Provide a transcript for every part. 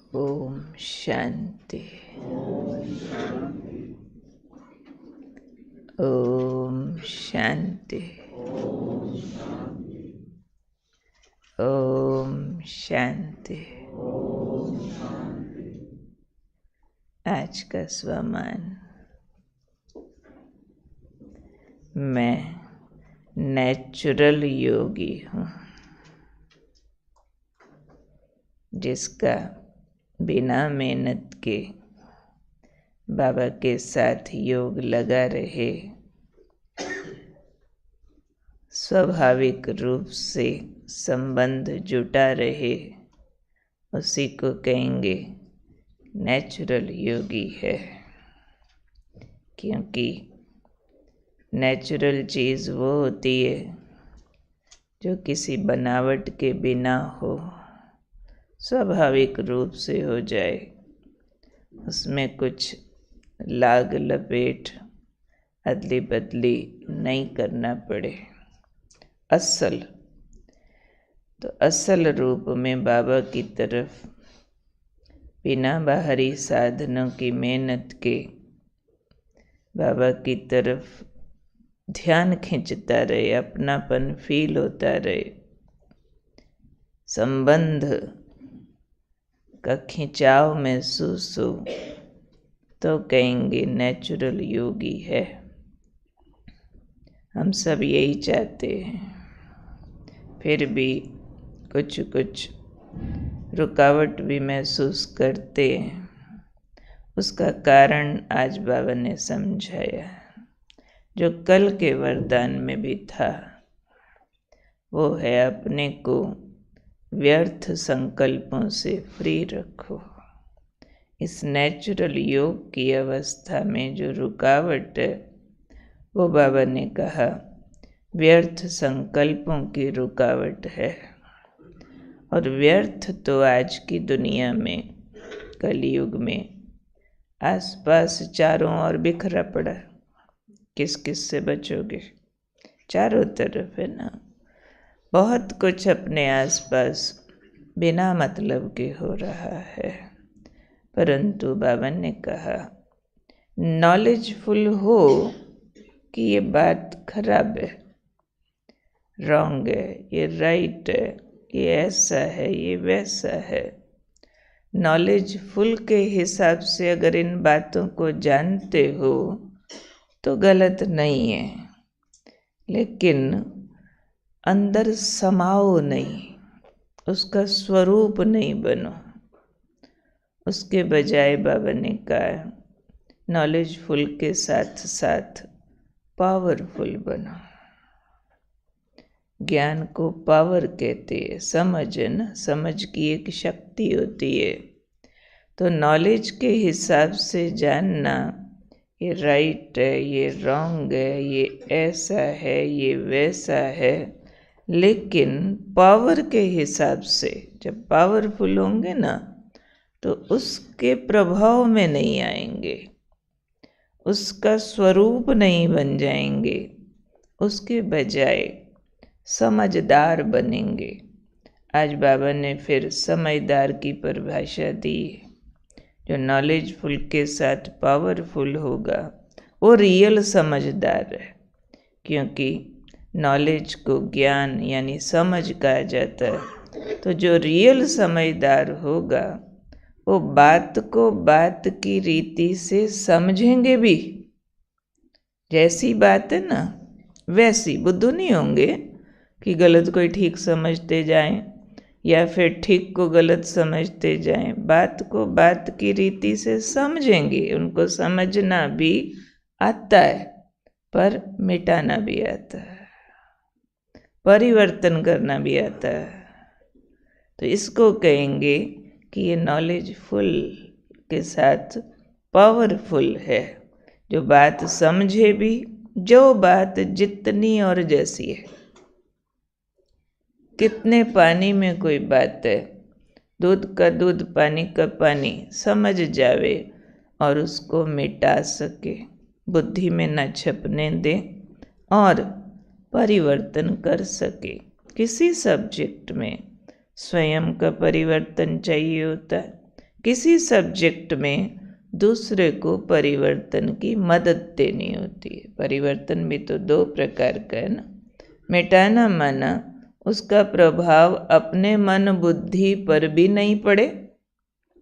ओम शांति। ओम शांति। ओम शांति। आज का स्वमान। मैं नेचुरल योगी हूँ, जिसका बिना मेहनत के बाबा के साथ योग लगा रहे, स्वाभाविक रूप से संबंध जुटा रहे, उसी को कहेंगे नेचुरल योगी है। क्योंकि नेचुरल चीज़ वो होती है जो किसी बनावट के बिना हो, स्वाभाविक रूप से हो जाए, उसमें कुछ लाग लपेट अदली बदली नहीं करना पड़े। असल रूप में बाबा की तरफ बिना बाहरी साधनों की मेहनत के बाबा की तरफ ध्यान खींचता रहे, अपनापन फील होता रहे, संबंध का खिंचाव महसूस हो, तो कहेंगे नेचुरल योगी है। हम सब यही चाहते हैं, फिर भी कुछ कुछ रुकावट भी महसूस करते हैं। उसका कारण आज बाबा ने समझाया, जो कल के वरदान में भी था, वो है अपने को व्यर्थ संकल्पों से फ्री रखो। इस नेचुरल योग की अवस्था में जो रुकावट है, वो बाबा ने कहा व्यर्थ संकल्पों की रुकावट है। और व्यर्थ तो आज की दुनिया में, कलयुग में आसपास चारों ओर बिखरा पड़ा। किस किस से बचोगे? चारों तरफ है ना, बहुत कुछ अपने आसपास बिना मतलब के हो रहा है। परंतु बाबा ने कहा नॉलेजफुल हो कि ये बात खराब है, रॉन्ग है, ये राइट है, ये ऐसा है, ये वैसा है। नॉलेजफुल के हिसाब से अगर इन बातों को जानते हो तो गलत नहीं है, लेकिन अंदर समाओ नहीं, उसका स्वरूप नहीं बनो। उसके बजाय बाबा ने कहा नॉलेजफुल के साथ साथ पावरफुल बनो। ज्ञान को पावर कहते हैं, समझ है ना, समझ की एक शक्ति होती है। तो नॉलेज के हिसाब से जानना, ये राइट है, ये रॉन्ग है, ये ऐसा है, ये वैसा है, लेकिन पावर के हिसाब से जब पावरफुल होंगे ना, तो उसके प्रभाव में नहीं आएंगे, उसका स्वरूप नहीं बन जाएंगे, उसके बजाय समझदार बनेंगे। आज बाबा ने फिर समझदार की परिभाषा दी। जो नॉलेजफुल के साथ पावरफुल होगा वो रियल समझदार है, क्योंकि नॉलेज को ज्ञान यानी समझ कहा जाता है। तो जो रियल समझदार होगा वो बात को बात की रीति से समझेंगे भी। जैसी बात है ना वैसी, बुद्धू नहीं होंगे कि गलत कोई ठीक समझते जाएं या फिर ठीक को गलत समझते जाएं। बात को बात की रीति से समझेंगे। उनको समझना भी आता है, पर मिटाना भी आता है, परिवर्तन करना भी आता है। तो इसको कहेंगे कि ये नॉलेजफुल के साथ पावरफुल है, जो बात समझे भी, जो बात जितनी और जैसी है। कितने पानी में कोई बात है, दूध का दूध, पानी का पानी, समझ जावे और उसको मिटा सके, बुद्धि में न छपने दे और परिवर्तन कर सके। किसी सब्जेक्ट में स्वयं का परिवर्तन चाहिए होता है, किसी सब्जेक्ट में दूसरे को परिवर्तन की मदद देनी होती है। परिवर्तन भी तो दो प्रकार का है ना। मिटाना माना उसका प्रभाव अपने मन बुद्धि पर भी नहीं पड़े,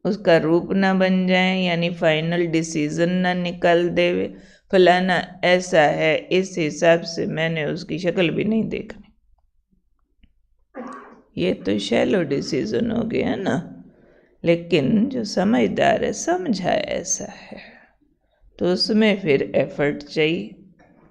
उसका रूप ना बन जाए, यानी फाइनल डिसीजन ना निकाल देवे, फलाना ऐसा है इस हिसाब से मैंने उसकी शक्ल भी नहीं देखनी। ये तो शैलो डिसीजन हो गया ना। लेकिन जो समझदार है, समझा ऐसा है, तो उसमें फिर एफर्ट चाहिए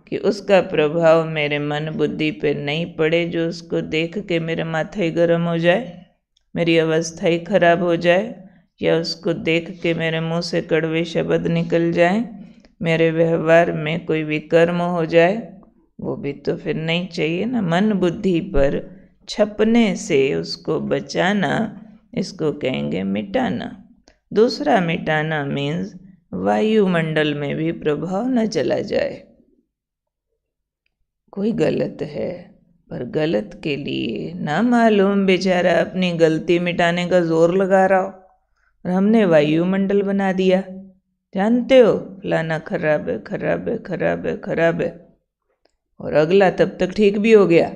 कि उसका प्रभाव मेरे मन बुद्धि पे नहीं पड़े, जो उसको देख के मेरा माथा ही गर्म हो जाए, मेरी अवस्था ही खराब हो जाए, या उसको देख के मेरे मुंह से कड़वे शब्द निकल जाए, मेरे व्यवहार में कोई विकर्म हो जाए, वो भी तो फिर नहीं चाहिए ना। मन बुद्धि पर छपने से उसको बचाना, इसको कहेंगे मिटाना। दूसरा मिटाना मीन्स वायुमंडल में भी प्रभाव न चला जाए। कोई गलत है पर गलत के लिए ना मालूम बेचारा अपनी गलती मिटाने का जोर लगा रहा हो, और हमने वायुमंडल बना दिया। जानते हो फलाना खराब है, खराब है, खराब है, खराब है, और अगला तब तक ठीक भी हो गया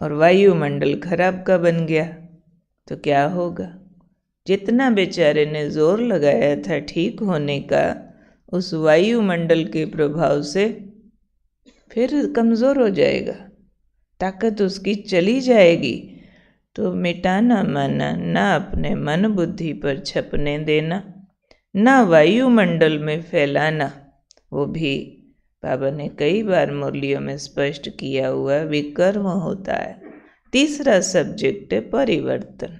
और वायुमंडल खराब का बन गया, तो क्या होगा? जितना बेचारे ने जोर लगाया था ठीक होने का, उस वायुमंडल के प्रभाव से फिर कमज़ोर हो जाएगा, ताकत उसकी चली जाएगी। तो मिटाना माना ना अपने मन बुद्धि पर छपने देना, ना वायुमंडल में फैलाना, वो भी बाबा ने कई बार मुरलियों में स्पष्ट किया हुआ विकर्म होता है। तीसरा सब्जेक्ट है परिवर्तन।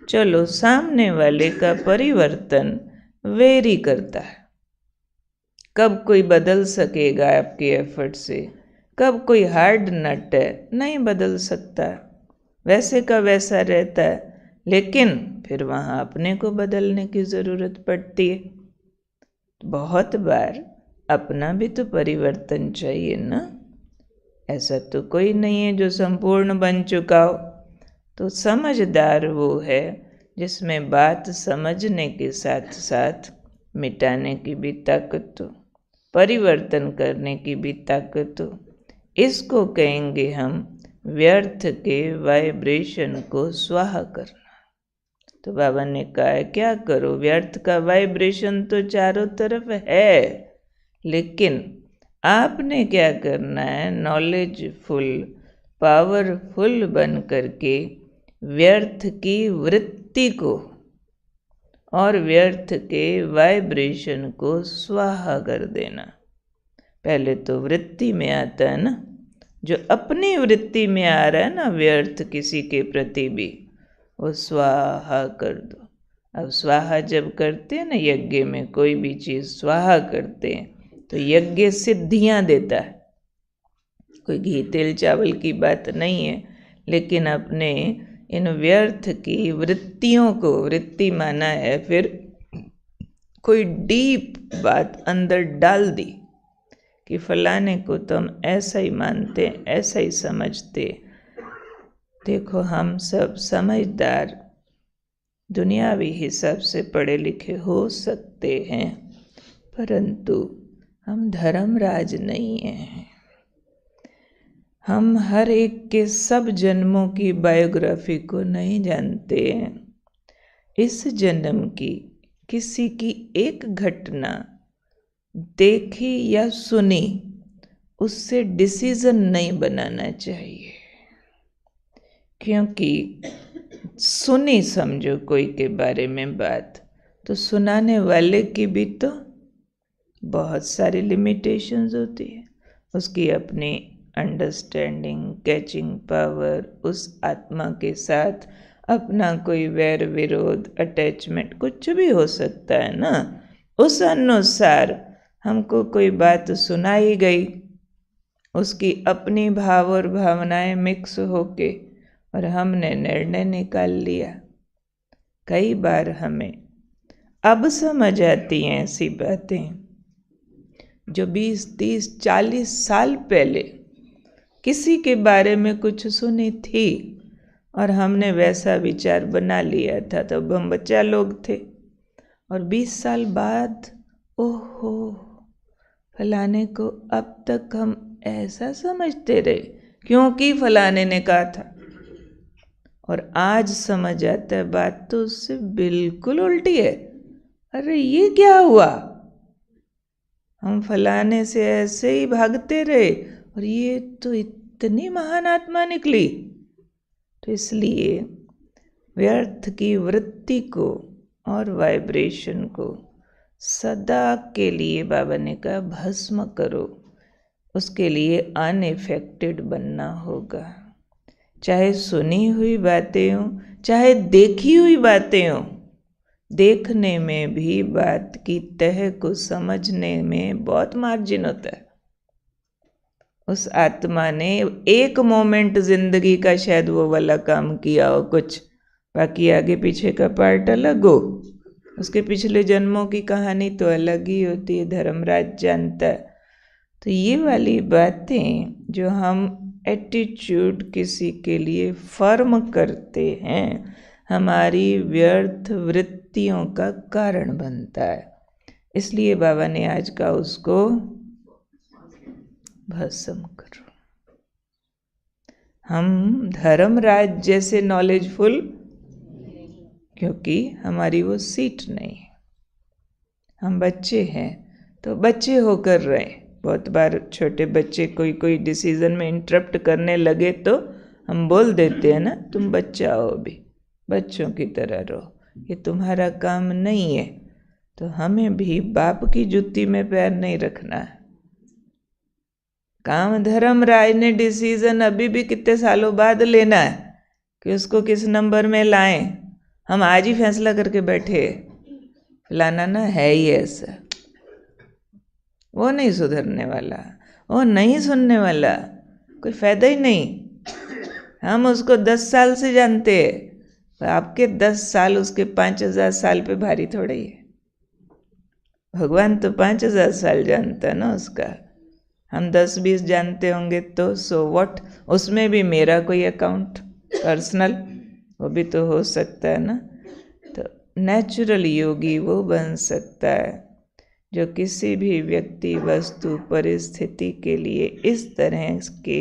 चलो, सामने वाले का परिवर्तन वेरी करता है। कब कोई बदल सकेगा आपके एफर्ट से, कब कोई हार्ड नट है नहीं बदल सकता, वैसे का वैसा रहता है, लेकिन फिर वहाँ अपने को बदलने की ज़रूरत पड़ती है। बहुत बार अपना भी तो परिवर्तन चाहिए ना। ऐसा तो कोई नहीं है जो संपूर्ण बन चुका हो। तो समझदार वो है जिसमें बात समझने के साथ साथ मिटाने की भी ताकत हो, परिवर्तन करने की भी ताकत हो। इसको कहेंगे हम व्यर्थ के वाइब्रेशन को स्वाहा करना। तो बाबा ने कहा है क्या करो, व्यर्थ का वाइब्रेशन तो चारों तरफ है, लेकिन आपने क्या करना है, नॉलेजफुल पावरफुल बन करके व्यर्थ की वृत्ति को और व्यर्थ के वाइब्रेशन को स्वाहा कर देना। पहले तो वृत्ति में आता है ना, जो अपनी वृत्ति में आ रहा है ना व्यर्थ किसी के प्रति भी, वो स्वाहा कर दो। अब स्वाहा जब करते हैं ना, यज्ञ में कोई भी चीज़ स्वाहा करते हैं तो यज्ञ सिद्धियाँ देता है। कोई घी तेल चावल की बात नहीं है, लेकिन अपने इन व्यर्थ की वृत्तियों को, वृत्ति माना है फिर कोई डीप बात अंदर डाल दी कि फलाने को तो हम ऐसा ही मानते, ऐसा ही समझते। देखो, हम सब समझदार दुनियावी हिसाब से पढ़े लिखे हो सकते हैं, परंतु हम धर्मराज नहीं हैं। हम हर एक के सब जन्मों की बायोग्राफी को नहीं जानते हैं। इस जन्म की किसी की एक घटना देखी या सुनी, उससे डिसीजन नहीं बनाना चाहिए, क्योंकि सुनी समझो कोई के बारे में बात, तो सुनाने वाले की भी तो बहुत सारी लिमिटेशंस होती है। उसकी अपनी अंडरस्टैंडिंग, कैचिंग पावर, उस आत्मा के साथ अपना कोई वैर विरोध, अटैचमेंट, कुछ भी हो सकता है ना। उस अनुसार हमको कोई बात सुनाई गई, उसकी अपनी भाव और भावनाएं मिक्स होके, और हमने निर्णय निकाल लिया। कई बार हमें अब समझ आती हैं ऐसी बातें जो 20, 30, 40 साल पहले किसी के बारे में कुछ सुनी थी, और हमने वैसा विचार बना लिया था, तब हम बच्चा लोग थे। और 20 साल बाद ओहो, फलाने को अब तक हम ऐसा समझते रहे क्योंकि फलाने ने कहा था, और आज समझ आता है बात तो उससे बिल्कुल उल्टी है। अरे ये क्या हुआ, हम फलाने से ऐसे ही भागते रहे और ये तो इतनी महान आत्मा निकली। तो इसलिए व्यर्थ की वृत्ति को और वाइब्रेशन को सदा के लिए बाबा ने कहा भस्म करो। उसके लिए अनइफेक्टेड बनना होगा, चाहे सुनी हुई बातें हों, चाहे देखी हुई बातें हों। देखने में भी बात की तह को समझने में बहुत मार्जिन होता है। उस आत्मा ने एक मोमेंट जिंदगी का शायद वो वाला काम किया हो कुछ, बाकी आगे पीछे का पार्ट अलग हो, उसके पिछले जन्मों की कहानी तो अलग ही होती है, धर्मराज जानता है। तो ये वाली बातें जो हम एटीट्यूड किसी के लिए फर्म करते हैं, हमारी व्यर्थ वृत्तियों का कारण बनता है। इसलिए बाबा ने आज कहा उसको भस्म करो। हम धर्मराज जैसे नॉलेजफुल, क्योंकि हमारी वो सीट नहीं है। हम बच्चे हैं तो बच्चे होकर रहे। बहुत बार छोटे बच्चे कोई डिसीजन में इंटरप्ट करने लगे तो हम बोल देते हैं ना, तुम बच्चा हो, भी बच्चों की तरह रहो, ये तुम्हारा काम नहीं है। तो हमें भी बाप की जुत्ती में पैर नहीं रखना है। काम धर्मराज ने डिसीजन अभी भी कितने सालों बाद लेना है कि उसको किस नंबर में लाएं। हम आज ही फैसला करके बैठे फलाना ना है ही ऐसा, वो नहीं सुधरने वाला, वो नहीं सुनने वाला, कोई फायदा ही नहीं। हम उसको 10 साल से जानते हैं, तो आपके 10 साल उसके 5000 साल पे भारी थोड़े ही है। भगवान तो 5000 साल जानता है ना उसका, हम 10-20 जानते होंगे तो सो व्हाट, उसमें भी मेरा कोई अकाउंट पर्सनल वो भी तो हो सकता है ना। तो नेचुरल योगी वो बन सकता है जो किसी भी व्यक्ति, वस्तु, परिस्थिति के लिए इस तरह के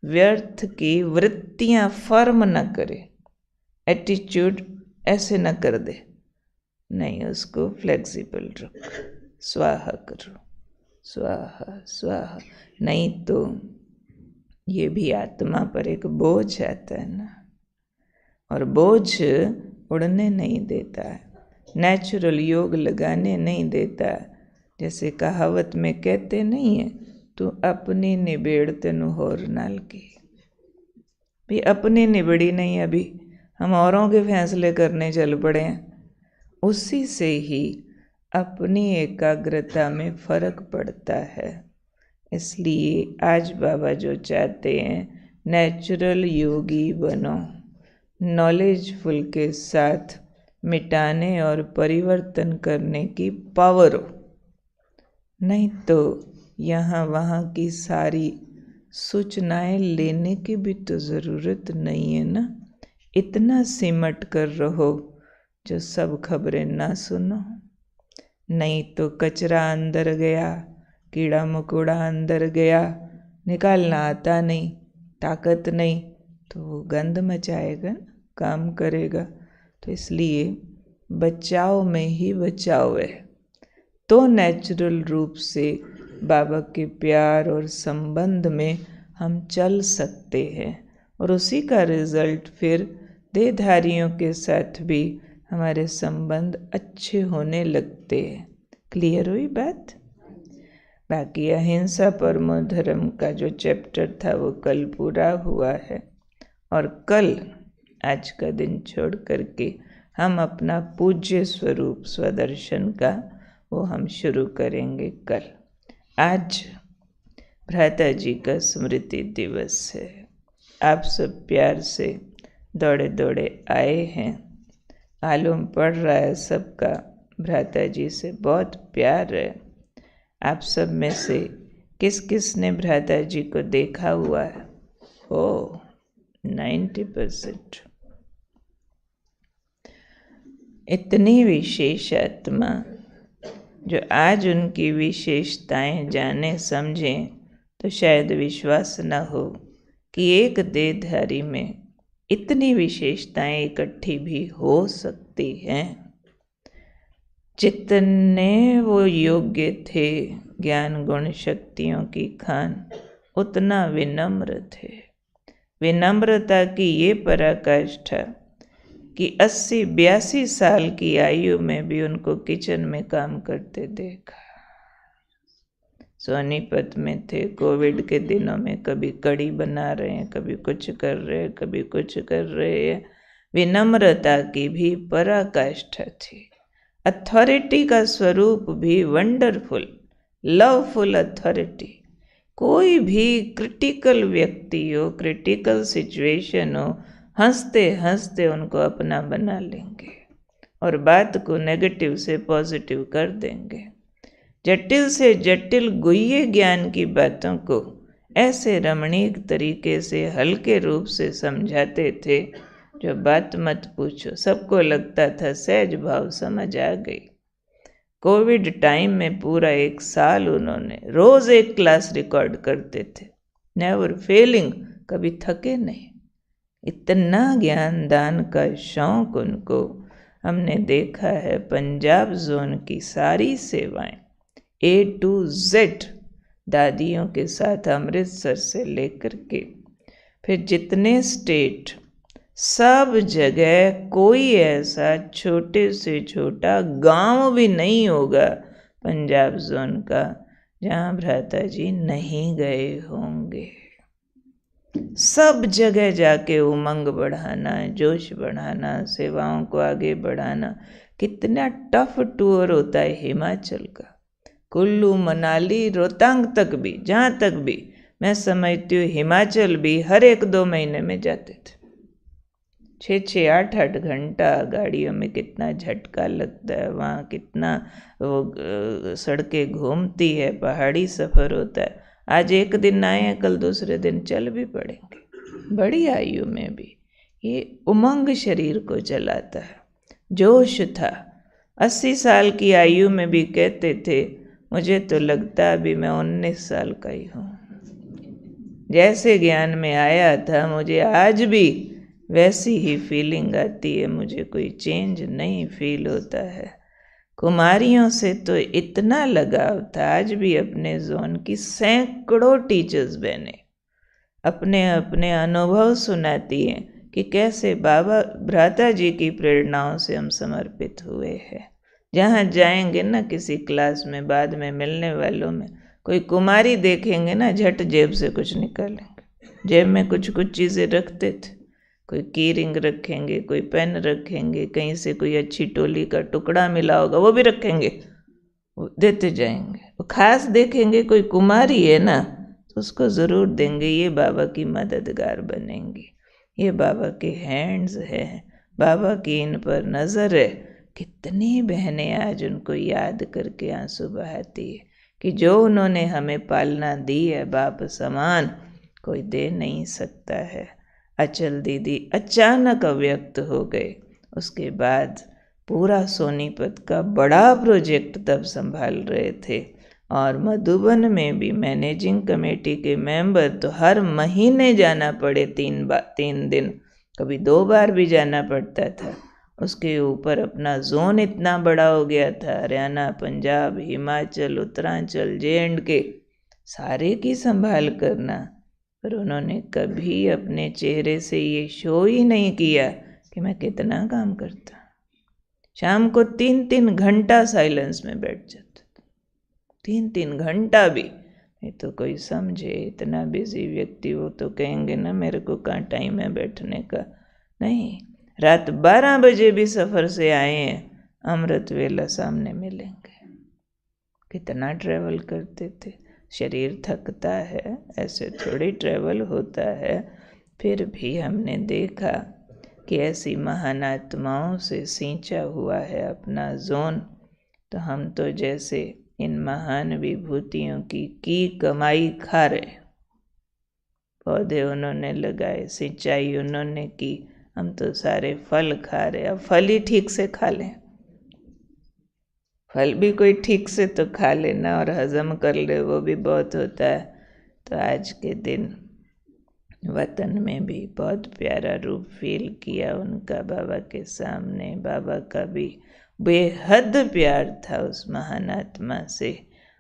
व्यर्थ की वृत्तियां फर्म न करे, एटीट्यूड ऐसे न कर दे, नहीं, उसको फ्लेक्सिबल रखो, स्वाहा करो, स्वाहा स्वाहा। नहीं तो ये भी आत्मा पर एक बोझ आता है ना, और बोझ उड़ने नहीं देता है, नेचुरल योग लगाने नहीं देता। जैसे कहावत में कहते नहीं है, तू अपनी निबेड़ तेनु होर नाल की। भी अपनी निबड़ी नहीं, अभी हम औरों के फैसले करने चल पड़े हैं। उसी से ही अपनी एकाग्रता में फर्क पड़ता है। इसलिए आज बाबा जो चाहते हैं, नेचुरल योगी बनो, नॉलेजफुल के साथ मिटाने और परिवर्तन करने की पावर हो। नहीं तो यहाँ वहाँ की सारी सूचनाएं लेने की भी तो ज़रूरत नहीं है ना। इतना सिमट कर रहो जो सब खबरें ना सुनो। नहीं तो कचरा अंदर गया, कीड़ा मकोड़ा अंदर गया, निकालना आता नहीं, ताकत नहीं, तो वो गंद मचाएगा, काम करेगा। तो इसलिए बचाव में ही बचाव है। तो नेचुरल रूप से बाबा के प्यार और संबंध में हम चल सकते हैं, और उसी का रिजल्ट फिर देहधारियों के साथ भी हमारे संबंध अच्छे होने लगते हैं। क्लियर हुई बात? बाकी अहिंसा परमो धर्म का जो चैप्टर था वो कल पूरा हुआ है, और कल आज का दिन छोड़ करके हम अपना पूज्य स्वरूप स्वदर्शन का वो हम शुरू करेंगे कल। आज भ्राता जी का स्मृति दिवस है। आप सब प्यार से दौड़े दौड़े आए हैं, मालूम पड़ रहा है सबका भ्राता जी से बहुत प्यार है। आप सब में से किस किस ने भ्राता जी को देखा हुआ है? ओह, 90%। इतनी विशेष आत्मा जो आज उनकी विशेषताएं जाने समझें तो शायद विश्वास न हो कि एक देहधारी में इतनी विशेषताएं इकट्ठी भी हो सकती हैं। जितने वो योग्य थे ज्ञान गुण शक्तियों की खान, उतना विनम्र थे। विनम्रता की ये पराकाष्ठा कि 80-82 साल की आयु में भी उनको किचन में काम करते देखा। सोनीपत में थे, कोविड के दिनों में कभी कड़ी बना रहे हैं, कभी कुछ कर रहे हैं, कभी कुछ कर रहे हैं। विनम्रता की भी पराकाष्ठा थी। अथॉरिटी का स्वरूप भी वंडरफुल, लवफुल अथॉरिटी। कोई भी क्रिटिकल व्यक्ति हो, क्रिटिकल सिचुएशन हो, हंसते हंसते उनको अपना बना लेंगे और बात को नेगेटिव से पॉजिटिव कर देंगे। जटिल से जटिल गुह्य ज्ञान की बातों को ऐसे रमणीक तरीके से हल्के रूप से समझाते थे जो बात मत पूछो, सबको लगता था सहज भाव समझ आ गई। कोविड टाइम में पूरा 1 साल उन्होंने रोज एक क्लास रिकॉर्ड करते थे, नेवर फेलिंग, कभी थके नहीं। इतना ज्ञान दान का शौक उनको। हमने देखा है पंजाब जोन की सारी सेवाएं A to Z दादियों के साथ अमृतसर से लेकर के फिर जितने स्टेट, सब जगह कोई ऐसा छोटे से छोटा गांव भी नहीं होगा पंजाब जोन का जहां भ्राता जी नहीं गए होंगे। सब जगह जाके उमंग बढ़ाना, जोश बढ़ाना, सेवाओं को आगे बढ़ाना। कितना टफ टूर होता है हिमाचल का, कुल्लू मनाली रोहतांग तक भी, जहाँ तक भी मैं समझती हूँ हिमाचल भी हर 1-2 महीने में जाते थे। 6-6, 8-8 घंटा गाड़ियों में कितना झटका लगता है, वहाँ कितना वो सड़कें घूमती है, पहाड़ी सफ़र होता है। आज एक दिन आए हैं, कल दूसरे दिन चल भी पड़ेंगे। बड़ी आयु में भी ये उमंग शरीर को चलाता है। जोश था। 80 साल की आयु में भी कहते थे मुझे तो लगता अभी मैं 19 साल का ही हूँ। जैसे ज्ञान में आया था मुझे आज भी वैसी ही फीलिंग आती है, मुझे कोई चेंज नहीं फील होता है। कुमारियों से तो इतना लगाव था। आज भी अपने जोन की सैकड़ों टीचर्स बहने अपने अपने अनुभव सुनाती हैं कि कैसे बाबा भ्राता जी की प्रेरणाओं से हम समर्पित हुए हैं। जहाँ जाएंगे ना किसी क्लास में, बाद में मिलने वालों में कोई कुमारी देखेंगे ना, झट जेब से कुछ निकालेंगे। जेब में कुछ कुछ चीज़ें रखते थे, कोई की रिंग रखेंगे, कोई पेन रखेंगे, कहीं से कोई अच्छी टोली का टुकड़ा मिला होगा वो भी रखेंगे, वो देते जाएंगे। वो खास देखेंगे कोई कुमारी है ना तो उसको ज़रूर देंगे, ये बाबा की मददगार बनेंगी, ये बाबा के हैंड्स हैं, बाबा की इन पर नज़र है। कितनी बहनें आज उनको याद करके आंसू बहाती है कि जो उन्होंने हमें पालना दी है बाप समान, कोई दे नहीं सकता है। अचल दीदी अचानक अव्यक्त हो गए। उसके बाद पूरा सोनीपत का बड़ा प्रोजेक्ट तब संभाल रहे थे और मधुबन में भी मैनेजिंग कमेटी के मेंबर तो हर महीने जाना पड़े 3 दिन, कभी 2 बार भी जाना पड़ता था। उसके ऊपर अपना जोन इतना बड़ा हो गया था, हरियाणा, पंजाब, हिमाचल, उत्तरांचल, J&K सारे की संभाल करना। पर उन्होंने कभी अपने चेहरे से ये शो ही नहीं किया कि मैं कितना काम करता। शाम को 3-3 घंटा साइलेंस में बैठ जाते, 3-3 घंटा भी नहीं तो कोई समझे। इतना बिजी व्यक्ति वो तो कहेंगे ना मेरे को कहाँ टाइम है बैठने का। नहीं, रात 12 बजे भी सफ़र से आए हैं, अमृत वेला सामने मिलेंगे। कितना ट्रैवल करते थे। शरीर थकता है, ऐसे थोड़ी ट्रैवल होता है। फिर भी हमने देखा कि ऐसी महान आत्माओं से सींचा हुआ है अपना जोन, तो हम तो जैसे इन महान विभूतियों की कमाई खा रहे। पौधे उन्होंने लगाए, सिंचाई उन्होंने की, हम तो सारे फल खा रहे। अब फल ही ठीक से खा लें, फल भी कोई ठीक से तो खा लेना और हजम कर ले, वो भी बहुत होता है। तो आज के दिन वतन में भी बहुत प्यारा रूप फील किया उनका बाबा के सामने। बाबा का भी बेहद प्यार था उस महान आत्मा से,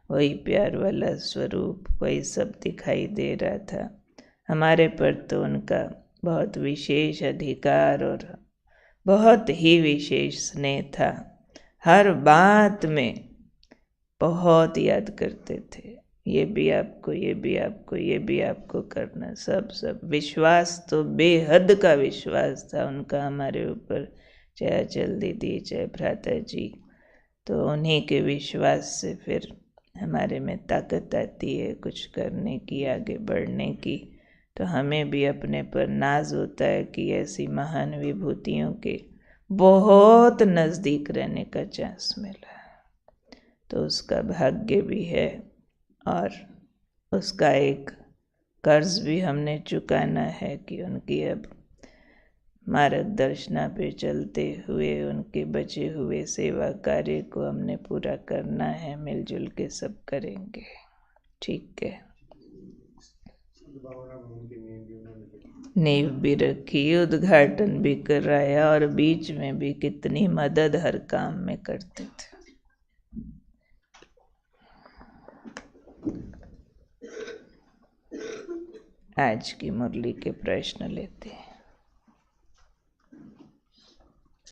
वही प्यार वाला स्वरूप, वही सब दिखाई दे रहा था। हमारे पर तो उनका बहुत विशेष अधिकार और बहुत ही विशेष स्नेह था। हर बात में बहुत याद करते थे, ये भी आपको, ये भी आपको, ये भी आपको करना, सब विश्वास तो बेहद का विश्वास था उनका हमारे ऊपर, चाहे अचल दीदी, चाहे भ्राता जी। तो उन्हीं के विश्वास से फिर हमारे में ताकत आती है कुछ करने की, आगे बढ़ने की। तो हमें भी अपने पर नाज होता है कि ऐसी महान विभूतियों के बहुत नज़दीक रहने का चांस मिला, तो उसका भाग्य भी है और उसका एक कर्ज भी हमने चुकाना है कि उनकी अब मार्गदर्शना पे चलते हुए उनके बचे हुए सेवा कार्य को हमने पूरा करना है। मिलजुल के सब करेंगे, ठीक है। नींव भी रखी, उद्घाटन भी कराया और बीच में भी कितनी मदद हर काम में करते थे। आज की मुरली के प्रश्न लेते हैं।